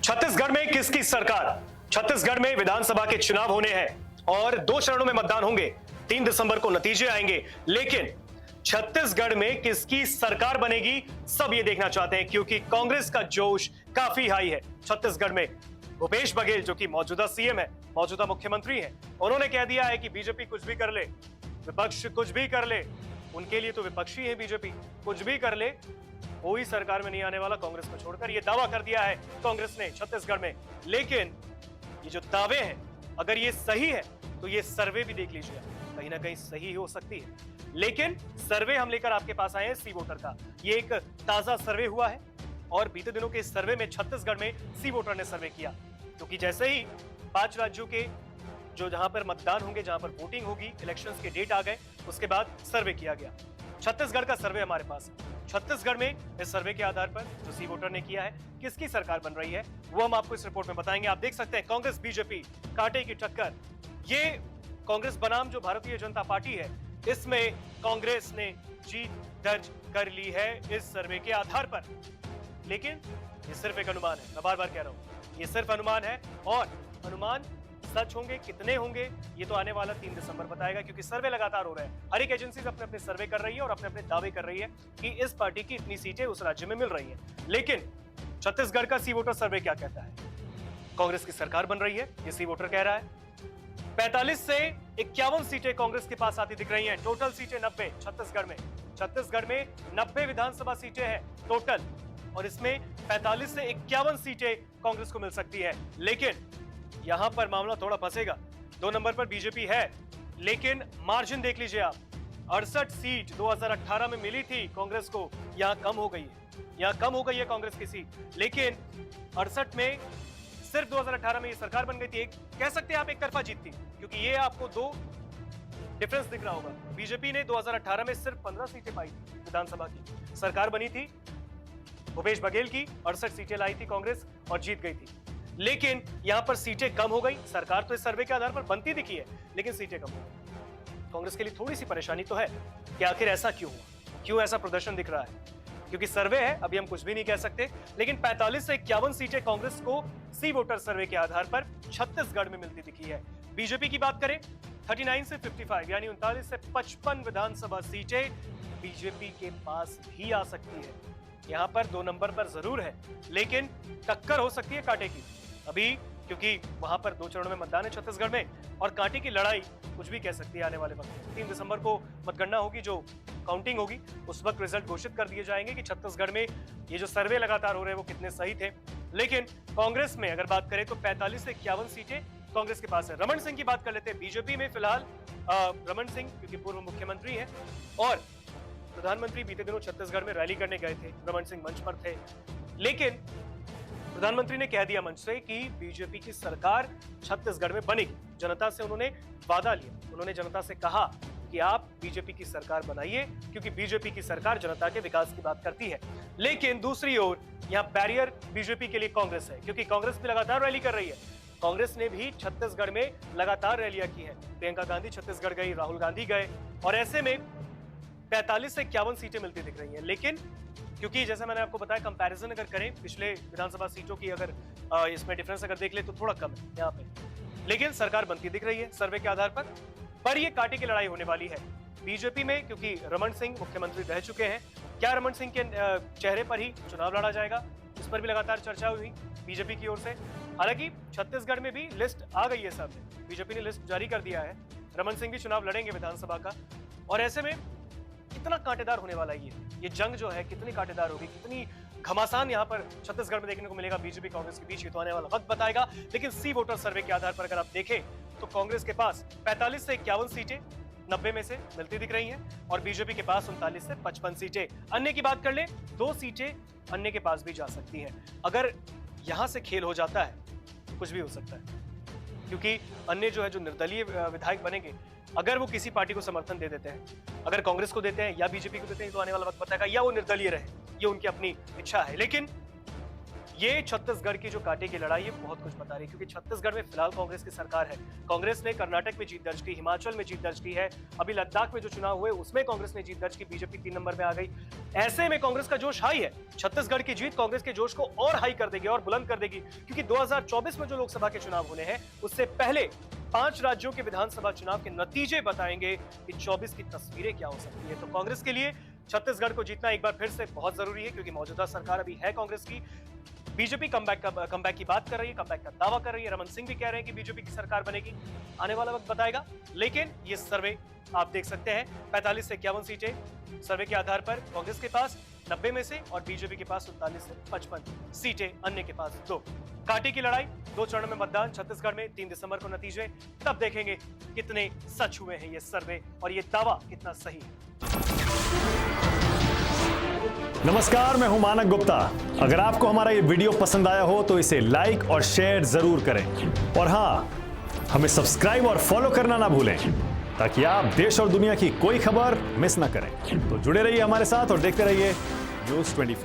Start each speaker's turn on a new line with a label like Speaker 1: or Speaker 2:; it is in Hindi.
Speaker 1: छत्तीसगढ़ में किसकी सरकार? छत्तीसगढ़ में विधानसभा के चुनाव होने हैं और 2 चरणों में मतदान होंगे। 3 दिसंबर को नतीजे आएंगे, लेकिन छत्तीसगढ़ में किसकी सरकार बनेगी, सब ये देखना चाहते हैं क्योंकि कांग्रेस का जोश काफी हाई है। छत्तीसगढ़ में भूपेश बघेल जो कि मौजूदा सीएम है, मौजूदा मुख्यमंत्री है, उन्होंने कह दिया है कि बीजेपी कुछ भी कर ले, विपक्ष कुछ भी कर ले, उनके लिए तो विपक्षी है बीजेपी, कुछ भी कर ले, कोई सरकार में नहीं आने वाला कांग्रेस को छोड़कर। ये दावा कर दिया है कांग्रेस ने छत्तीसगढ़ में। लेकिन ये जो दावे हैं, अगर ये सही है तो ये सर्वे भी देख लीजिए, कहीं ना कहीं सही हो सकती है। लेकिन सर्वे हम लेकर आपके पास आए हैं सी वोटर का। ये एक ताजा सर्वे हुआ है और बीते दिनों के इस सर्वे में छत्तीसगढ़ में सी वोटर ने सर्वे किया, क्योंकि जैसे ही 5 राज्यों के जो जहां पर मतदान होंगे, जहां पर वोटिंग होगी, इलेक्शंस के डेट आ गए, उसके बाद सर्वे किया गया। छत्तीसगढ़ का सर्वे हमारे पास। छत्तीसगढ़ में इस सर्वे के आधार पर जो सी वोटर ने किया है, किसकी सरकार बन रही है, वो हम आपको इस रिपोर्ट में बताएंगे। आप देख सकते हैं कांग्रेस बीजेपी कांटे की टक्कर। ये कांग्रेस बनाम जो भारतीय जनता पार्टी है, इसमें कांग्रेस ने जीत दर्ज कर ली है इस सर्वे के आधार पर। लेकिन ये सिर्फ एक अनुमान है, मैं बार बार कह रहा हूं, ये सिर्फ अनुमान है और अनुमान सच होंगे कितने होंगे ये तो आने वाला 3 दिसंबर बताएगा, क्योंकि सर्वे लगातार हो रहे हैं। हर एक एजेंसी अपने अपने सर्वे कर रही है और अपने अपने दावे कर रही है कि इस पार्टी की इतनी सीटें उस राज्य में मिल रही हैं। लेकिन छत्तीसगढ़ का सी वोटर सर्वे क्या कहता है? कांग्रेस की सरकार बन रही है, ये सी वोटर कह रहा है। 45 से 51 सीटें कांग्रेस के पास आती दिख रही हैं। टोटल सीटें 90 छत्तीसगढ़ में। छत्तीसगढ़ में 90 विधानसभा सीटें हैं टोटल, और इसमें 45 से 51 सीटें कांग्रेस को मिल सकती है। लेकिन यहां पर मामला थोड़ा फंसेगा। 2 नंबर पर बीजेपी है, लेकिन मार्जिन देख लीजिए आप। 68 सीट 2018 में मिली थी कांग्रेस को, यहां कम हो गई है, यहां कम हो गई है कांग्रेस की सीट। लेकिन 68 में सिर्फ 2018 में ये सरकार बन गई थी। एक कह सकते हैं आप एक तरफा जीत थी, क्योंकि ये आपको 2 डिफरेंस दिख रहा होगा। बीजेपी ने 2018 में सिर्फ 15 सीटें पाई थी विधानसभा की, सरकार बनी थी भूपेश बघेल की, 68 सीटें लाई थी कांग्रेस और जीत गई थी। लेकिन यहां पर सीटें कम हो गई। सरकार तो इस सर्वे के आधार पर बनती दिखी है, लेकिन सीटें कम हो गई। कांग्रेस के लिए थोड़ी सी परेशानी तो है कि आखिर ऐसा क्यों हुआ, क्यों ऐसा प्रदर्शन दिख रहा है, क्योंकि सर्वे है, अभी हम कुछ भी नहीं कह सकते। लेकिन 45 से 51 सीटें कांग्रेस को सी वोटर सर्वे के आधार पर छत्तीसगढ़ में मिलती दिखी है। बीजेपी की बात करें, 39 से 55 यानी 39 से 55 विधानसभा सीटें बीजेपी के पास भी आ सकती है। यहां पर 2 नंबर पर जरूर है, लेकिन टक्कर हो सकती है कांटे की अभी, क्योंकि वहां पर 2 चरणों में मतदान है छत्तीसगढ़ में, और कांटे की लड़ाई कुछ भी कह सकती है आने वाले वक्त में। 3 दिसंबर को मतगणना होगी, जो काउंटिंग होगी, उस वक्त रिजल्ट घोषित कर दिए जाएंगे कि छत्तीसगढ़ में ये जो सर्वे लगातार हो रहे हैं वो कितने सही थे। लेकिन कांग्रेस में अगर बात करें तो 45 से 51 सीटें कांग्रेस के पास है। रमन सिंह की बात कर लेते हैं। बीजेपी में फिलहाल रमन सिंह, क्योंकि पूर्व मुख्यमंत्री है और प्रधानमंत्री, बीते दिनों छत्तीसगढ़ में रैली करने गए थे, रमन सिंह मंच पर थे। लेकिन प्रधानमंत्री ने कह दिया मंच से कि बीजेपी की सरकार छत्तीसगढ़ में बनेगी। जनता से उन्होंने वादा लिया, उन्होंने जनता से कहा कि आप बीजेपी की सरकार बनाइए, क्योंकि बीजेपी की सरकार जनता के विकास की बात करती है। लेकिन दूसरी ओर यहां बैरियर बीजेपी के लिए कांग्रेस है, क्योंकि कांग्रेस भी लगातार रैली कर रही है। कांग्रेस ने भी छत्तीसगढ़ में लगातार रैलियां की हैं। प्रियंका गांधी छत्तीसगढ़ गई, राहुल गांधी गए, और ऐसे में 45 से 51 सीटें मिलती दिख रही हैं। लेकिन क्योंकि जैसे मैंने आपको बताया, कंपैरिजन अगर करें पिछले विधानसभा सीटों की, अगर इसमें डिफरेंस अगर देख ले तो थोड़ा कम है यहाँ पे, लेकिन सरकार बनती दिख रही है सर्वे के आधार पर ये कांटे की लड़ाई होने वाली है बीजेपी में, क्योंकि रमन सिंह मुख्यमंत्री रह चुके हैं। क्या रमन सिंह के चेहरे पर ही चुनाव लड़ा जाएगा, इस पर भी लगातार चर्चा हुई बीजेपी की ओर से। हालांकि छत्तीसगढ़ में भी लिस्ट आ गई है, सब बीजेपी ने लिस्ट जारी कर दिया है। रमन सिंह भी चुनाव लड़ेंगे विधानसभा का, और ऐसे में कितना कांटेदार होने वाला है ये जंग जो है, कितनी कांटेदार होगी, कितनी घमासान यहां पर छत्तीसगढ़ में देखने को मिलेगा बीजेपी कांग्रेस के बीच, ये तो आने वाला वक्त बताएगा। लेकिन सी वोटर सर्वे के आधार पर अगर आप देखें तो कांग्रेस के पास 45 से 51 सीटें 90 में से मिलती दिख रही हैं, और बीजेपी के पास 39 से 55 सीटें। अन्य की बात कर ले, 2 सीटें अन्य के पास भी जा सकती हैं। अगर यहां से खेल हो जाता है तो कुछ भी हो सकता है, क्योंकि अन्य जो है, जो निर्दलीय विधायक बनेंगे, अगर वो किसी पार्टी को समर्थन दे देते हैं, अगर कांग्रेस को देते हैं या बीजेपी को देते हैं, तो आने वाला वक्त बताएगा, या वो निर्दलीय रहे, ये उनकी अपनी इच्छा है। लेकिन ये छत्तीसगढ़ की जो कांटे की लड़ाई है बहुत कुछ बता रही है, क्योंकि छत्तीसगढ़ में फिलहाल कांग्रेस की सरकार है। कांग्रेस ने कर्नाटक में जीत दर्ज की, हिमाचल में जीत दर्ज की है, अभी लद्दाख में जो चुनाव हुए उसमें कांग्रेस ने जीत दर्ज की, बीजेपी 3 नंबर में आ गई। ऐसे में कांग्रेस का जोश हाई है। छत्तीसगढ़ की जीत कांग्रेस के जोश को और हाई कर देगी और बुलंद कर देगी, क्योंकि 2024 में जो लोकसभा के चुनाव होने हैं उससे पहले 5 राज्यों के विधानसभा चुनाव के नतीजे बताएंगे कि 24 की तस्वीरें क्या हो सकती है। तो कांग्रेस के लिए छत्तीसगढ़ को जीतना एक बार फिर से बहुत जरूरी है, क्योंकि मौजूदा सरकार अभी है कांग्रेस की। बीजेपी कमबैक की बात कर रही है, कमबैक का दावा कर रही है। रमन सिंह भी कह रहे हैं कि बीजेपी की सरकार बनेगी, आने वाला वक्त बताएगा। लेकिन ये सर्वे आप देख सकते हैं, 45 से 51 सीटें सर्वे के आधार पर कांग्रेस के पास 90 में से, और बीजेपी के पास 39 से 55 सीटें, अन्य के पास 2। कांटे की लड़ाई, 2 चरणों में मतदान छत्तीसगढ़ में, 3 दिसंबर को नतीजे, तब देखेंगे कितने सच हुए हैं ये सर्वे और ये दावा कितना सही है।
Speaker 2: नमस्कार, मैं हूं मानक गुप्ता। अगर आपको हमारा ये वीडियो पसंद आया हो तो इसे लाइक और शेयर जरूर करें, और हां, हमें सब्सक्राइब और फॉलो करना ना भूलें, ताकि आप देश और दुनिया की कोई खबर मिस ना करें। तो जुड़े रहिए हमारे साथ और देखते रहिए न्यूज़ 24।